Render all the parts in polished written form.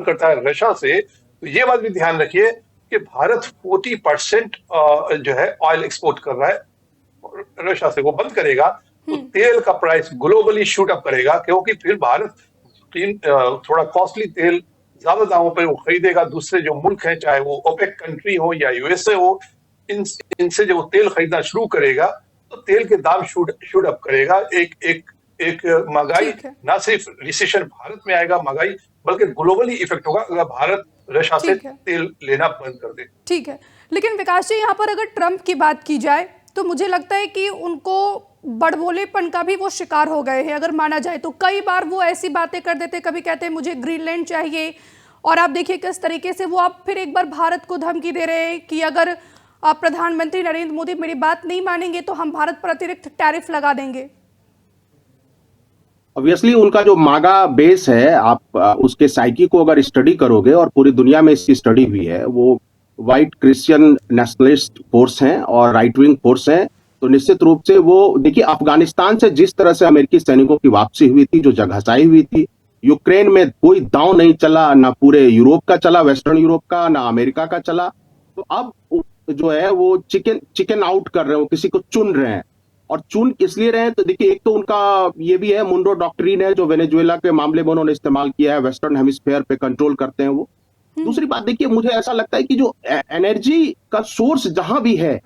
करता है रशिया से, तो ये बात भी ध्यान रखिए कि भारत 40% जो है ऑयल एक्सपोर्ट कर रहा है रशिया से, वो बंद करेगा तो तेल का प्राइस ग्लोबली शूट अप करेगा, क्योंकि फिर भारत थोड़ा कॉस्टली तेल ज्यादा दामों पर वो खरीदेगा। दूसरे जो मुल्क हैं, चाहे वो ओपेक कंट्री हो या यूएसए हो, इनसे जब वो तेल खरीदना शुरू करेगा तो तेल के दाम शूट अप करेगा। एक एक एक महंगाई, ठीक है। ना सिर्फ रिसेशन भारत में आएगा महंगाई, बल्कि ग्लोबली इफेक्ट होगा अगर भारत रशिया से ठीक है। तेल लेना बंद कर दे। ठीक है, लेकिन विकास जी, यहाँ पर अगर ट्रंप की बात की जाए तो मुझे लगता है कि उनको बड़बोलेपन का भी वो शिकार हो गए हैं। अगर माना जाए तो कई बार वो ऐसी बातें कर देते, कभी कहते हैं मुझे ग्रीनलैंड चाहिए, और आप देखिए किस तरीके से वो आप फिर एक बार भारत को धमकी दे रहे हैं कि अगर आप प्रधानमंत्री नरेंद्र मोदी मेरी बात नहीं मानेंगे तो हम भारत पर अतिरिक्त टैरिफ लगा देंगे। ऑब्वियसली उनका जो मागा बेस है, आप उसके साइकी को अगर स्टडी करोगे, और पूरी दुनिया में इसकी स्टडी हुई है, वो वाइट क्रिश्चियन नेशनलिस्ट फोर्स हैं और राइट विंग फोर्स हैं। तो निश्चित रूप से वो देखिए, अफगानिस्तान से जिस तरह से अमेरिकी सैनिकों की वापसी हुई थी, जो जगहसाई हुई थी, यूक्रेन में कोई दांव नहीं चला, ना पूरे यूरोप का चला, वेस्टर्न यूरोप का, ना अमेरिका का चला। तो अब जो है वो चिकन आउट कर रहे हो, किसी को चुन रहे हैं। और चुन इसलिए रहे हैं तो देखिए, एक तो उनका ये भी है, मुंडो डॉक्ट्रिन है, जो वेनेजुएला के मामले में उन्होंने इस्तेमाल किया है, वेस्टर्न हेमिस्फेयर पे कंट्रोल करते हैं वो। दूसरी बात देखिए, मुझे ऐसा लगता है कि जो एनर्जी का सोर्स जहां भी है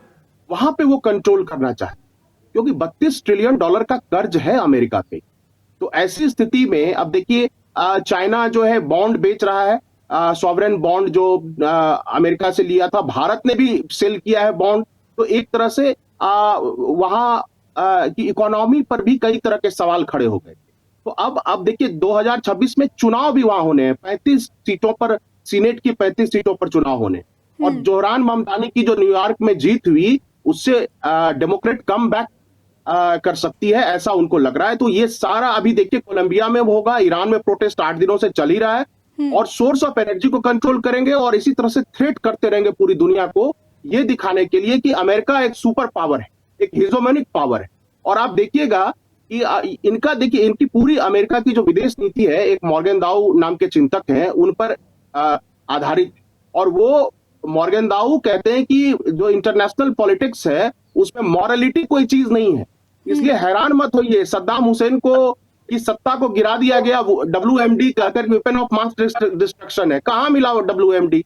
वहां पे वो कंट्रोल करना चाहते, क्योंकि $32 ट्रिलियन का कर्ज है अमेरिका पे। तो ऐसी स्थिति में अब देखिए, चाइना जो है बॉन्ड बेच रहा है, सॉवरेन बॉन्ड जो अमेरिका से लिया था, भारत ने भी सेल किया है बॉन्ड। तो एक तरह से वहां की इकोनॉमी पर भी कई तरह के सवाल खड़े हो गए। तो अब देखिए, 2026 में चुनाव भी वहां होने हैं, 35 सीटों पर, सीनेट की 35 सीटों पर चुनाव होने। और जोहरान ममदानी की जो न्यूयॉर्क में जीत हुई, उससे डेमोक्रेट कम बैक कर सकती है, ऐसा उनको लग रहा है। तो ये सारा अभी देखिए, कोलंबिया में होगा, ईरान में प्रोटेस्ट 8 दिनों से चल ही रहा है, और सोर्स ऑफ एनर्जी को कंट्रोल करेंगे और इसी तरह से थ्रेट करते रहेंगे पूरी दुनिया को, ये दिखाने के लिए कि अमेरिका एक सुपर पावर है, एक हिजोमेनिक पावर है। और आप देखिएगा कि इनका देखिए, इनकी पूरी अमेरिका की जो विदेश नीति है, एक मॉर्गेनदाउ नाम के चिंतक हैं, उन पर आधारित। और वो मॉर्गेनदाउ कहते हैं कि जो इंटरनेशनल पॉलिटिक्स है उसमें मॉरलिटी कोई चीज नहीं है। इसलिए हैरान मत होइए, सद्दाम हुसैन को की सत्ता को गिरा दिया गया, WMD कहकर, वेपन ऑफ मास डिस्ट्रक्शन है। कहां मिला वो WMD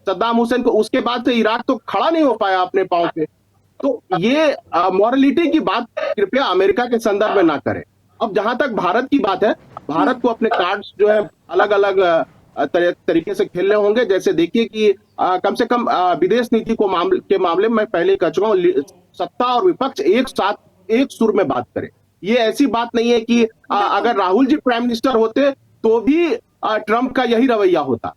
सद्दाम हुसैन को? उसके बाद से इराक तो खड़ा नहीं हो पाया अपने पांव पे। तो ये मॉरलिटी की बात कृपया अमेरिका के संदर्भ में ना करें। अब जहां तक भारत की बात है, भारत को अपने कार्ड्स जो है अलग अलग तरीके से खेलने होंगे। जैसे देखिए कि कम से कम विदेश नीति के मामले में मैं पहले कह चुका हूं, सत्ता और विपक्ष एक साथ एक सुर में बात करें। ये ऐसी बात नहीं है कि अगर राहुल जी प्राइम मिनिस्टर होते तो भी ट्रंप का यही रवैया होता।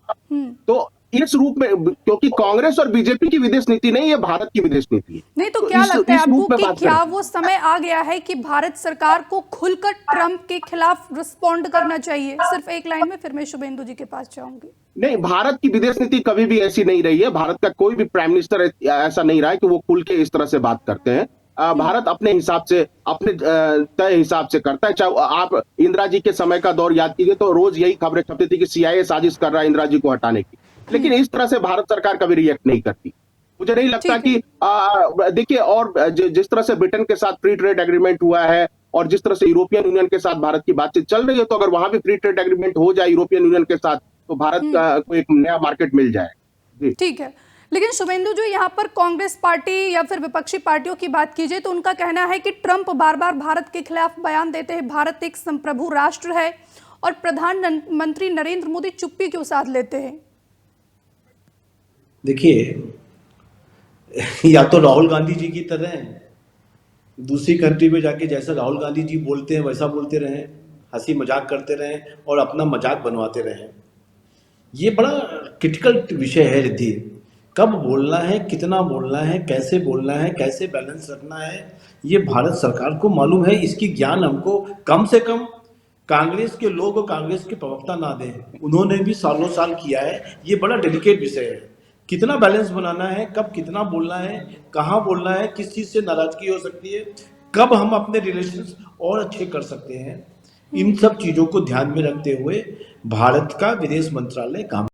तो इस रूप में, क्योंकि कांग्रेस और बीजेपी की विदेश नीति नहीं है, भारत की विदेश नीति है। नहीं तो क्या लगता है आपको कि क्या वो समय आ गया है कि भारत सरकार को खुलकर ट्रंप के खिलाफ रिस्पॉन्ड करना चाहिए? सिर्फ एक लाइन में, फिर मैं शुभेंदु जी के पास जाऊंगी। नहीं, भारत की विदेश नीति कभी भी ऐसी नहीं रही है। भारत का कोई भी प्राइम मिनिस्टर ऐसा नहीं रहा है कि वो खुल के इस तरह से बात करते हैं। भारत अपने हिसाब से, अपने तय हिसाब से करता है। चाहे आप इंदिरा जी के समय का दौर याद कीजिए, तो रोज यही खबरें छपती थी कि CIA साजिश कर रहा है इंदिरा जी को हटाने की। लेकिन इस तरह से भारत सरकार कभी रिएक्ट नहीं करती। मुझे नहीं लगता कि देखिए, और जिस तरह से ब्रिटेन के साथ फ्री ट्रेड एग्रीमेंट हुआ है, और जिस तरह से यूरोपियन यूनियन के साथ भारत की बातचीत चल रही है, तो अगर वहां भी फ्री ट्रेड एग्रीमेंट हो जाए यूरोपियन यूनियन के साथ, तो भारत को एक नया मार्केट मिल जाए। ठीक है, लेकिन शुभेंदु जो यहाँ पर कांग्रेस पार्टी या फिर विपक्षी पार्टियों की बात कीजिए तो उनका कहना है कि ट्रंप बार बार भारत के खिलाफ बयान देते हैं, भारत एक संप्रभु राष्ट्र है, और प्रधानमंत्री नरेंद्र मोदी चुप्पी क्यों साध लेते हैं? देखिए, या तो राहुल गांधी जी की तरह दूसरी कंट्री में जाके जैसा राहुल गांधी जी बोलते हैं वैसा बोलते रहें, हंसी मजाक करते रहें और अपना मजाक बनवाते रहें। ये बड़ा क्रिटिकल विषय है रिद्धि। कब बोलना है, कितना बोलना है, कैसे बोलना है, कैसे बैलेंस रखना है, ये भारत सरकार को मालूम है। इसकी ज्ञान हमको कम से कम कांग्रेस के लोग और कांग्रेस के प्रवक्ता ना दें। उन्होंने भी सालों साल किया है। ये बड़ा डेलिकेट विषय है, कितना बैलेंस बनाना है, कब कितना बोलना है, कहाँ बोलना है, किस चीज़ से नाराजगी हो सकती है, कब हम अपने रिलेशंस और अच्छे कर सकते हैं। इन सब चीज़ों को ध्यान में रखते हुए भारत का विदेश मंत्रालय काम